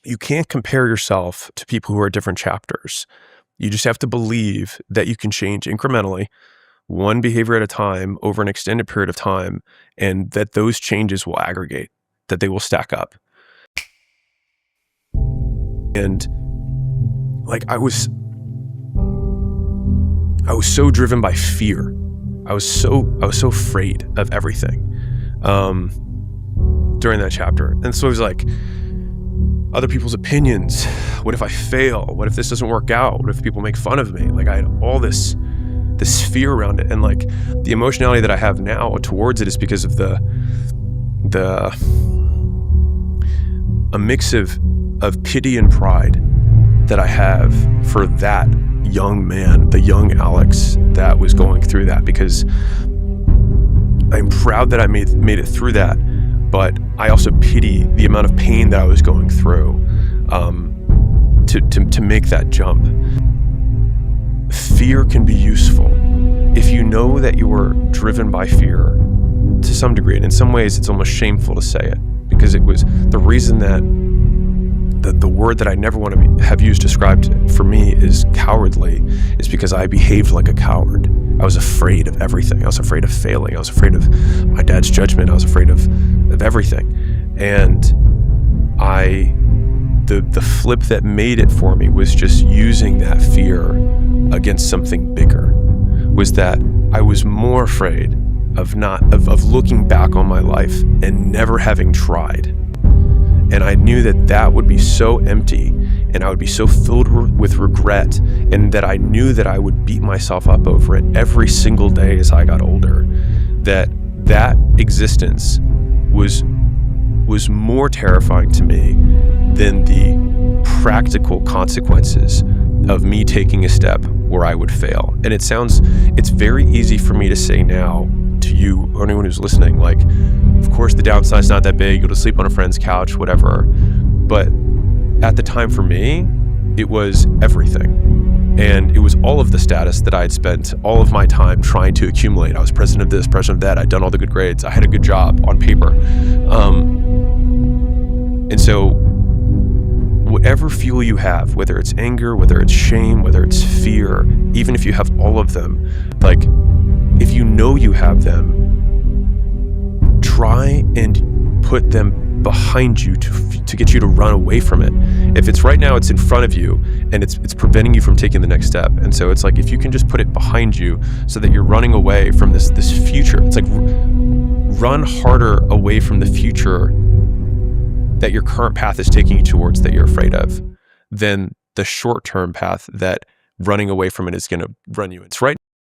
you can't compare yourself to people who are different chapters. You just have to believe that you can change incrementally, one behavior at a time over an extended period of time, and that those changes will aggregate, that they will stack up. And like I was so driven by fear. I was so afraid of everything during that chapter. And so it was like other people's opinions. What if I fail? What if this doesn't work out? What if people make fun of me? Like I had all this fear around it. And like the emotionality that I have now towards it is because of a mix of pity and pride that I have for that young man, the young Alex that was going through that, because I'm proud that I made it through that, but I also pity the amount of pain that I was going through to make that jump. Fear can be useful if you know that you are driven by fear to some degree, and in some ways it's almost shameful to say it, because it was the reason that the word that I never want to have used described for me is cowardly, is because I behaved like a coward. I was afraid of everything. I was afraid of failing. I was afraid of my dad's judgment. I was afraid of everything. And the flip that made it for me was just using that fear against something bigger, was that I was more afraid of looking back on my life and never having tried. And I knew that would be so empty, and I would be so filled with regret, and that I knew that I would beat myself up over it every single day as I got older, that existence was more terrifying to me than the practical consequences of me taking a step where I would fail. And it's very easy for me to say now to you or anyone who's listening, like, of course the downside's not that big, you'll just sleep on a friend's couch, whatever. But at the time for me, it was everything. And it was all of the status that I had spent all of my time trying to accumulate. I was president of this, president of that, I'd done all the good grades, I had a good job on paper. And so whatever fuel you have, whether it's anger, whether it's shame, whether it's fear, even if you have all of them, like, if you know you have them, try and put them behind you to get you to run away from it. If it's right now, it's in front of you and it's preventing you from taking the next step. And so it's like, if you can just put it behind you so that you're running away from this future, it's like run harder away from the future that your current path is taking you towards that you're afraid of than the short-term path that running away from it is going to run you. It's right